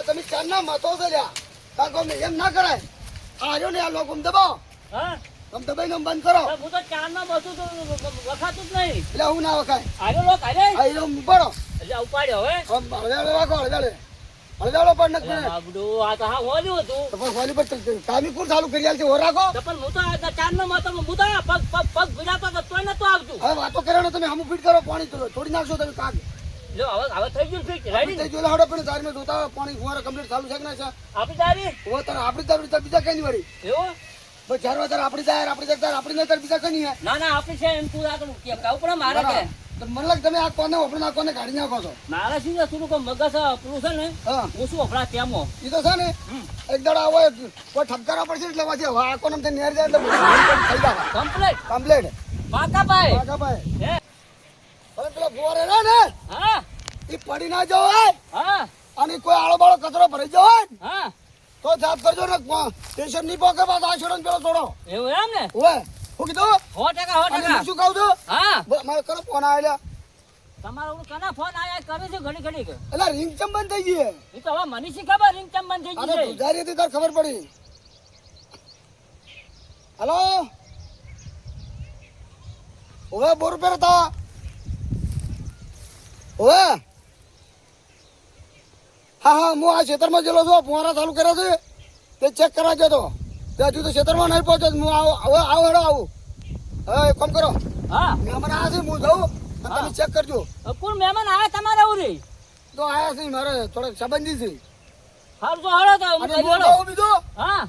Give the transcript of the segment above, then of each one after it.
તમે ચારના મતો છે લ્યા કાકો મે એમ ના કરાય આજો ને આ લોકો દબાવો હા તમે દબાઈને બંધ કરો હું તો ચારના મતું તો વખાતું જ નહીં એટલે હું ના વખાય આજો લોક આલે આજો પડો એટલે ઉપાડ્યો હવે હળવેળે વાગો હળવેળો પણ નથી બાબડો આ તો હા હોલ્યું હતું તો પણ હોલી પર કામી કુર ચાલુ કરી આલતી હો રાખો તો પણ હું તો આ ચારના મતો હું તો પગ ભીડાતો તો તોય નતો આવતું હવે વાતો કર્યો ને તમે હમું ફીટ કરો પાણી છોડી નાખશો તમે કાગ જો હવે થઈ ગયું ફિટ રેડી થઈ ગયો હડો પણ તારી મે જોતા પાણી ફુવારા કમ્પ્લીટ ચાલુ છે કે ના છે આપી તારી ઓ તાર આપડી બીજા કઈ નહીં વળી એવું તો ચાર વાર આપડી જાય આપડી નહીં બીજા કઈ નહીં ના ના આપી છે એમ તું આ તો કે કાવ પણ મારે કે તો મને લાગે તમે આ કોને ઓપડે આ કોને કાઢી નાખો છો મારા શું થોડું કોઈ મગજ પેલું છે ને હા હું શું આપણા તેમાં ઈ તો છે ને એક દાડા આવે કોઈ ઠપકારા પડશે એટલે વાંચે આ કોને તે નેર જાય એટલે થઈ જાય કમ્પ્લીટ પાકા ભાઈ હે હવે પેલા ફુવારે ને હા ઈ પડી ના જવાય હા અને કોઈ આળો બાળો કચરો ભરાઈ જવાય હા તો સાફ કરજો ને સ્ટેશન ની પોકે બાદ આ છોડન પેલો છોડો એવું એમ ને ઓએ હું કીધું 100% અને હું શું કહું છું હા મારે કરો ફોન આવેલા તમારો કના ફોન આયા કરે છે ઘડી ઘડી એટલે રિંગ ચમ બંધ થઈ ગઈ એ તો હવે મને શી ખબર રિંગ ચમ બંધ થઈ અને ગઈ છે ગુજારી હતી તાર ખબર પડી હલો ઓવે બોર પર હતા ઓવે હા હું આ ખેતરમાં ગયેલો છું ફુવારા ચાલુ કર્યા છે તે ચેક કરવા ગયો તો તે હજુ તો ખેતરમાં નહીં પહોંચ્યો હું આવું હવે એક કામ કરો હા મહેમાન આવ્યા છે હું જાઉં અને તમે ચેક કરજો કોણ મહેમાન આયા તમારા ઉરી તો આયા છે મારે થોડાક સંબંધી છે હારું તો હળો તો અને હું કહું બીજું હા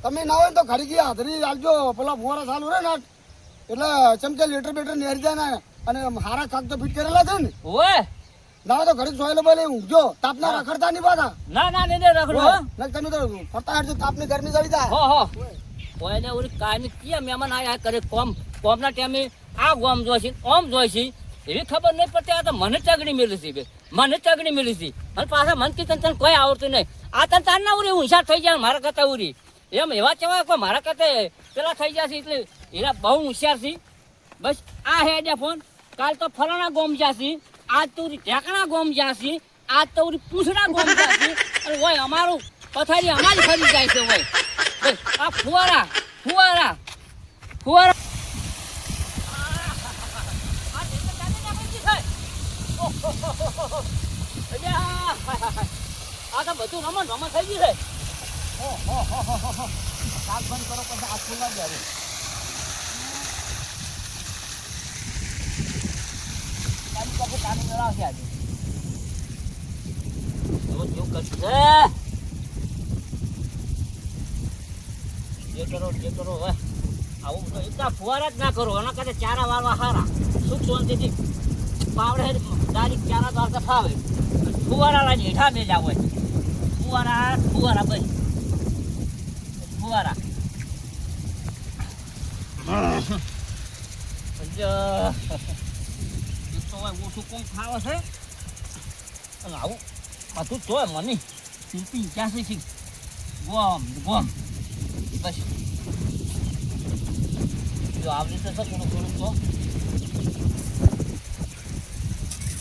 તમે ના હોય ને તો ઘડી ગયા હાથરી આલજો પેલા ફુવારા ચાલુ રહે ને એટલે ચમચા લીટર બેટર નેરી જાય ને અને હારા કાક તો ફીટ કરેલા છે ને ઓએ ના હોય તો ઘડી સોયલો બોલે ઊંઘજો તાપના રખડતા નહીં પાછા ના ના ને રખડો ને તમે તો ફરતા હેડજો તાપની ગરમી જડી જાય હો કોઈને ઉરી કાની કિયા મહેમાન આયા કરે કોમના ટાઈમે આ ગોમ જોઈશે ઓમ જોઈશે એવી ખબર નહીં પડતી આ તો મને ચગડી મેલી છે બે મને ચગડી મેલી છે અને પાછા મન કી તન કોઈ આવડતું નહીં આ તન તાર ના ઉરી હોશિયાર થઈ જાય મારા કરતા ઉરી એમ એવા કેવા કોઈ મારા કરતા પેલા થઈ જશે એટલે એના બહુ હોશિયાર છે બસ આ હેડ્યા ફોન કાલ તો ફલાણા ગોમ જાશે આજ તો ઉરી ઢેકણા ગોમ જાશે આજ તો ઉરી પૂછડા ગોમ જાશે અને હોય અમારું પથારી અમારી ફરી જાય છે હોય બસ આ ફુવારા આ તો બધું રમણ થઈ ગયું છે કાક બંધ કરો પછી આ ખુલવા જાય પાણી મેળવશે આજે જો કરશે જે કરો હવે આવું તો એટલા ફુવારા જ ના કરો એના કરતા ચારા વાળવા સારા સુખ શાંતિથી પાવડે ડાયરેક્ટ ચારા વાળતા ફાવે ફુવારા લાજી હેઠા બે જાવ હોય ફુવારા બસ ફુવારા ઓછું કોણ ખાવે છે અને આવું બધું જોય મને પી ક્યાં છે ગોમ બસ જો આવડી તો છે થોડું તો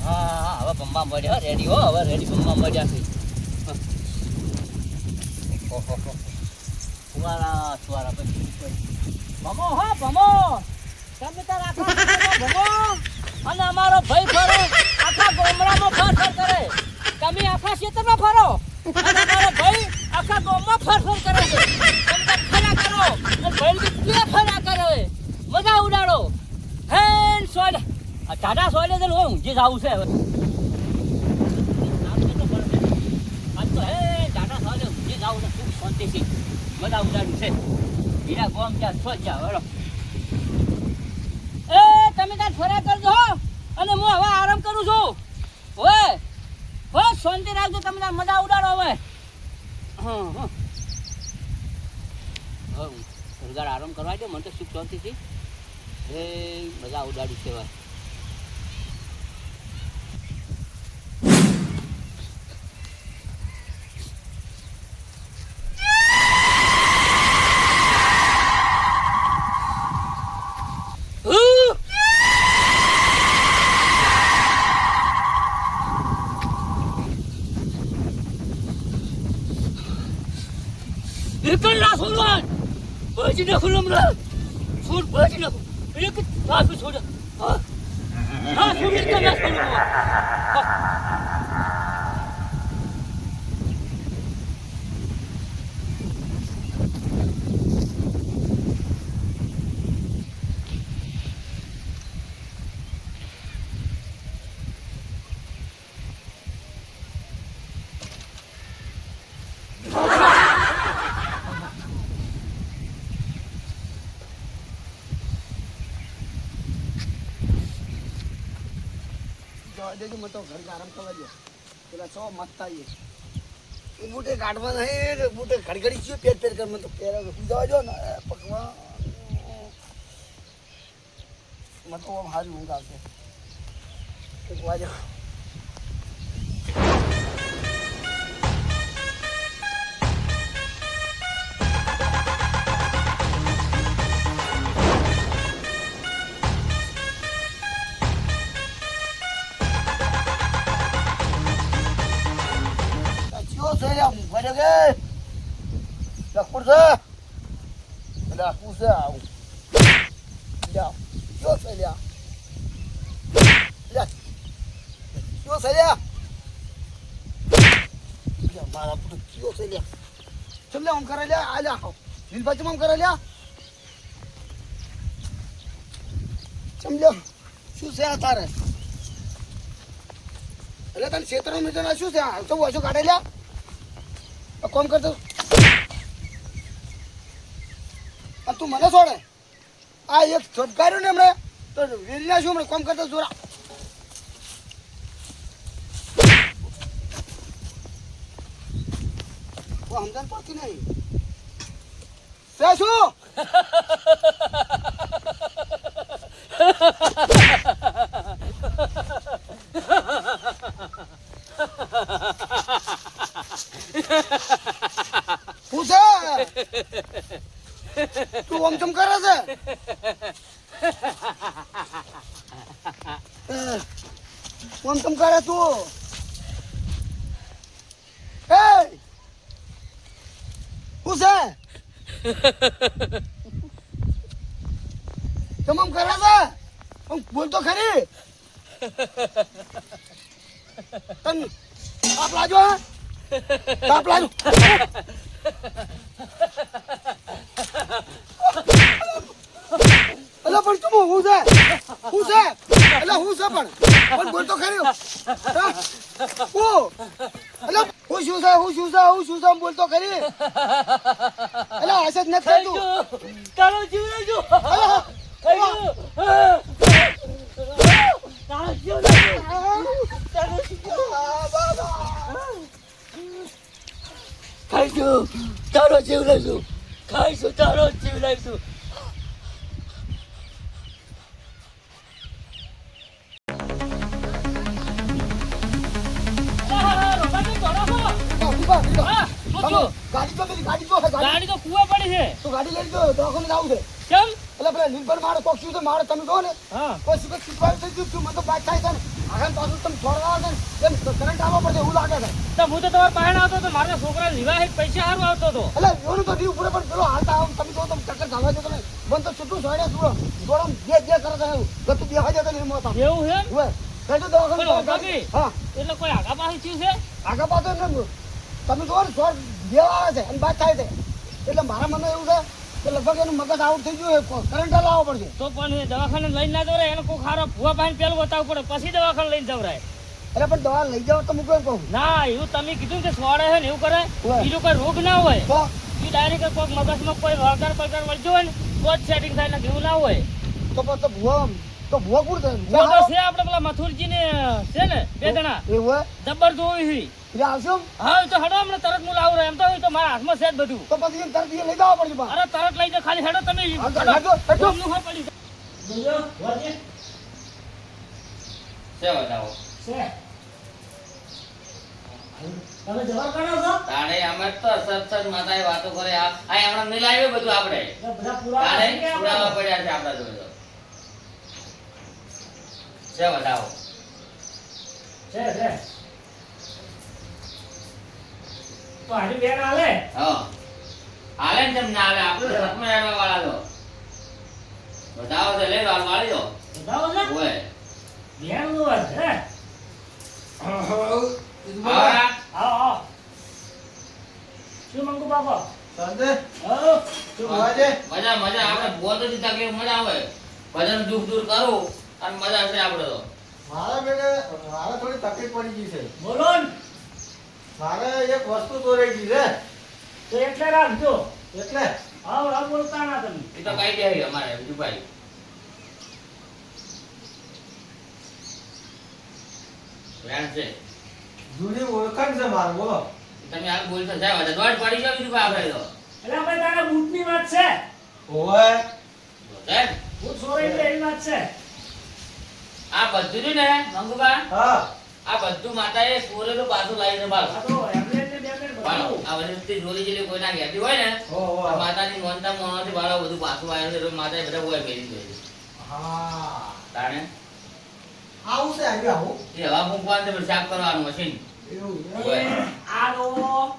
હા હવે બંબા મળ્યા રેડી હો હવે રેડી બંબા મળ્યા છે ફુવારા પછી ભમો તમે તાર આખા ભમો અને અમારો ભાઈ ફરો આખા ગામડામાં ફર કરે તમે આખા ક્ષેત્રમાં ફરો અને અમારો ભાઈ આખા ગામમાં ફર કરે છે તમે ફરા કરો અને ભાઈ કે ફરા કરે મજા ઉડાડો હે સોડ આ ટાટા સોડે તો હું જે જાવું છે હવે આજ તો હે ટાટા સોડે જે જાવું છે ખૂબ શાંતિથી મજા ઉડાડ્યું છે હીરા ગામ ત્યાં સોચ જાવ હેડો એ તમે તાર ફરા કરજો અને હું હવે આરામ કરું છું ઓય બસ શાંતિ રાખજો તમે તાર મજા ઉડાડો હવે ઘર આરામ કરવા દો મને તો સુખ શાંતિથી એ મજા ઉડાડી છે ભાઈ કર ના છોડવાન બચી ન ખુલમ રે છોડ બચી ન એક પાસ છોડ હા હા છોડ કે ના છોડવા જવા દેજો મને તો ઘર આરામ કરવા દો પેલા સો મત આવીએ એ બૂટે કાઢવા નહીં બૂટે ઘડી ચીયો પેર પેર કર મને તો પેર જવા દો ને પકવા મને તો હારી ઊંઘ આવશે એક વાજો Vaya que la fuerza ya yo salía ya yo salía ya मारा पुढे yo salía चल हम करा लिया आल्या नील बाजू हम करा लिया चमलो શું છે આ તારે એટલે તને ક્ષેત્રમાં મિત્ર શું છે તો વાજો કાઢે લ્યા કોમ કરતો તું મને છોડે આ એક ઝબકાર્યું ને હમણે તો વેલીના શું હમણે કોમ કરતો જોરા સમજણ પડતી નહીં છે શું પૂછે તું આમ ચમ કરે છે આમ ચમ કરે તું એ પૂછે તમામ કરે છે બોલ તો ખરી તન તાપ લાજો તાપ લાજો અલા પણ તું હું છે અલા હું છે પણ બોલ તો ખરી ઓ અલા હું શું છે બોલ તો ખરી અલા હશે જ ન તું તારો જીવ લેજો અલા તારો જીવ લેજો ખાઈશું તારો જીવ લઈશું ખાઈશું તારો જીવ લઈશું ગાડી તો કુવા પડી છે તું ગાડી લઈ જો દવાખાને જાવું છે કેમ એટલે પેલા નીલબર મારો કોક શું છે મારો તમે કહો ને હા કોઈ સિગરેટ સિગરેટ થઈ ગયું તું મને તો બાદ થાય છે ને આગળ પાછું તમે છોડવા આવે છે એમ કરંટ આવવા પડશે એવું લાગે છે તો હું તો તમારા પાસે આવતો તો મારા છોકરા લીવા પૈસા સારું આવતો હતો એટલે એવું તો દીવ પૂરે પણ પેલો હાલતા આવ તમે કહો તમે ટક્કર ખાવા દો તમે મને તો છૂટું છોડ્યા જોડો જોડમ જે કરે છે એવું તું બે હજાર તો નહીં મોતા એવું છે હવે કઈ તો દવાખાને હા એટલે કોઈ આગા પાસે ચીવ છે આગળ પાછો એમ તમે કહો ને છોડ દેવા આવે છે અને બાદ થાય છે એટલે મારા મને એવું છે કે લગભગ એનું મગજ આઉટ થઈ ગયું કરંટ લાવવો પડશે તો પણ એ દવાખાને લઈને ના જવરાય એને કોઈ ખારો ભૂવા પાસે પેલું બતાવવું પડે પછી દવાખાને લઈને જવરાય અરે પણ દવા લઈ જાવ તો મૂકો એમ કહું ના એવું તમે કીધું કે સોડે છે ને એવું કરે બીજું કોઈ રોગ ના હોય તો એ ડાયરેક્ટ કોઈ મગજમાં કોઈ વળગાર પલગાર વળજો હોય ને તો જ સેટિંગ થાય ને એવું ના હોય તો પછી ભૂવા કુડ થાય ભૂવા તો છે આપણે પેલા મથુરજી ને છે ને બે જણા એવું જબર જોઈ એટલે આવશો હા તો હેડો હમણાં તરત હું લાવું એમ તો મારા હાથમાં છે જ બધું તો પછી એમ તરત લઈ જવા પડશે અરે તરત લઈ જાઓ ખાલી હેડો તમે તમે જવાબ કરો છો તારે અમે તો સત્સંગ માતાએ વાતો કરે આ હમણાં મિલાવ્યું બધું આપણે બધા પુરાવા તારે છે કે પુરાવા પડ્યા છે આપણા જોડે છે બતાવો છે તો આજે બેન આલે હા હાલે ને તેમ ના હાલે આપણે રથમાં હેડવા વાળા તો બતાવો તો લઈ લો હાલ વાળી દો બતાવો છે ઓય બેનનું વાત છે આવરા આવો આવો શું મંગુ બાપા સંજય આવો શું હોય છે મજા મજા આપણે બોલ જ તકલીફ મજા આવે ભજન દુઃખ દૂર કરું અને મજા છે આપણે તો મારા બેટા મારે થોડી તકલીફ પડી ગઈ છે બોલો ને મારે એક વસ્તુ ચોરાઈ ગઈ છે તો એટલે રાખજો એટલે આવો આ બોલતા ના તમે એ તો કઈ દે અમારે બીજું ભાઈ વેણ છે જૂની ઓળખાણ છે મારે બોલો તમે હાલ બોલશો સાહેબ દોડ પડી જાવ બીજું ભાઈ આપણે તો એટલે ભાઈ તારા બૂટની વાત છે ઓય સાહેબ બૂટ સોરાઈ એટલે એવી વાત છે આ બધું છે ને મંગુબા હા આ બધું માતાએ સોરેલું પાછું લાવીને બાળો આ તો એમ્બ્લેટ ને બેમ્બ્લેટ બાળો બધું આ વખતે જોરી જેલી કોઈ ના ઘેરથી હોય ને ઓહો તો માતાની મોનતા મોનથી બાળો બધું પાછું આવ્યું છે તો માતાએ બધા હોય પહેરી દે હા તાણે આવું છે આવી આવું એ હવા મૂકવાનું છે પછી સાફ કરવાનું મશીન એવું ઓય. આ લો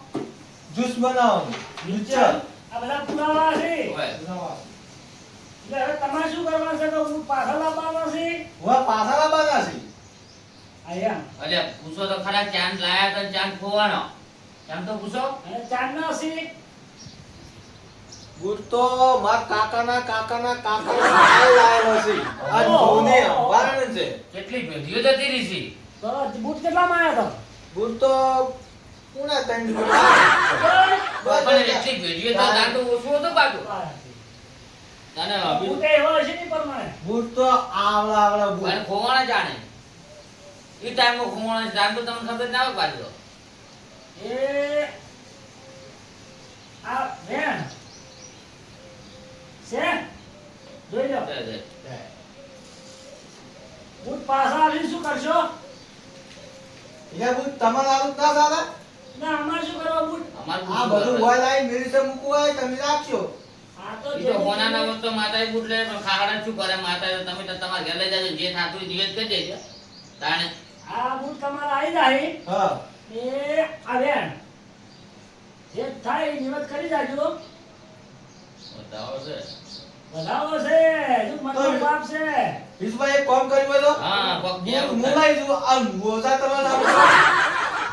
જ્યુસ બનાવવાનું મિક્સર આ બધા પુરાવા છે હોય એટલે હવે તમારે શું કરવાનું છે તો હું પાછા લાવવાનો છે હવે પાછા લાવવાના છે આયા અલે પૂછો તો ખરા ચાંદ લાયા તો ચાંદ ખોવાનો એમ તો પૂછો અને ચાંદના છે બૂટ તો મારા કાકાના લાયેલો છે આ જોને અંબારણ છે કેટલી પેઢીઓ જતી રહી છે તો બૂટ કેટલામાં આવ્યા બૂટ તો પૂરા ત્રણ પણ એટલી પેઢીઓ તો દાંડો ઓછું હતું પાછું તો અને બૂટ એવો હશે ને પ્રમાણે બૂટ તો આવડા અને બૂટ ખોવાણા જાણે એ ટાઈમમાં ખોવાણા જાણ તો તમને ખબર ના હોય પાછો એ આ બેન છે જોઈ લો બૂટ પાછા આવીને શું કરશો એ બૂટ તમારા આલું ના સાલા ના અમારે શું કરવા બૂટ અમારું આ બધું હોય લાઈ મેરી સે મૂકવું હોય તમે રાખજો આ તો ઈ તો હોનાના વખત તો માતાએ બૂટ લે પણ ખાખડા શું કરે માતાએ તો તમે તો તમારે ઘરે લઈ જાજો જે થાતું હોય નિવેદ કરી દેજો તાણે આ બૂટ તમારા આવી જાય હા એ આ બેન જે થાય એ નિમત કરી જાજો બતાવો છે વધાવો છે જો મતલબ બાપ છે ઈસભાઈ એક કામ કર્યું હોય તો હા કોક દેવું હું લઈ જઉં આ મોજા તમારે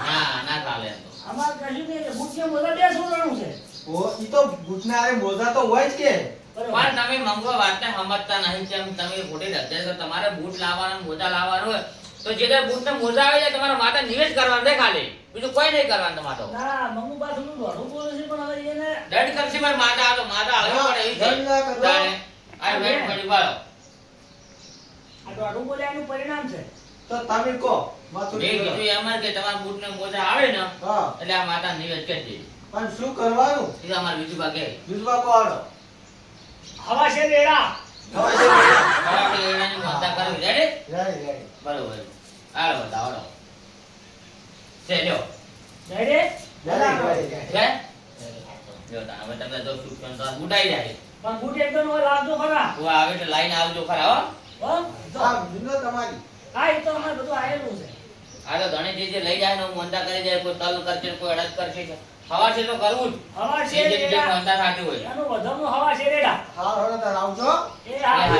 ના ના ચાલે એમ તો અમાર કશું નહીં બૂટ કે મોજા બે સોરણું છે ઓ ઈ તો બૂટને આરે મોજા તો હોય જ કે બરોબર પણ તમે મંગો વાતને સમજતા નહીં તેમ તમે ખોટી રખડે છો તમારે બૂટ લાવવાના મોજા લાવવાનું હોય તો જે દર બૂટ ને મોજા આવે છે તમારા માતા નિવેદ કરવાનું છે ખાલી બીજું કોઈ નહીં કરવાનું તમારે તો ના મમ્મુ પાછું હું દોડું બોલું છું પણ હવે એને દંડ કરશે મારી માતા આ તો માતા હલવી પડે એવી છે. દંડ ના કરો. તાણે આ વેટ પડી પાડો આ દોડું બોલ્યા એનું પરિણામ છે તો તમે કહો માથું મેં કીધું એમ જ કે તમારા બૂટ ને મોજા આવે ને હા એટલે આ માતા નિવેદ કરી દે પણ શું કરવાનું એ તો અમારે બીજું ભાગે બીજવા કોણ હવા છે રેડા હવે છે કરાવડી એડાની માતા કરવી રેડી રેડી બરોબર હાલો બતાવો છે લ્યો રેડે રેડી છે લ્યો તા હવે તમે તો સુખન તો ઉડાઈ જાય પણ બૂટ એકદમ હવે લાવજો ખરા તું આવે એટલે લાઈન આવજો ખરા હો હો તો આ વિનો તમારી હા એ તો અમારે બધું આયેલું છે આ તો ધણી જે લઈ જાય ને હું મંદા કરી જાય કોઈ તલ કરશે કોઈ અડદ કરશે હવા છે તો કરવું હવા જ છે જે જે રેડા મંદા થતી હોય એનું વધમનું હવા છે રેડા હાર હવે તાર આવજો એ હા એ હા.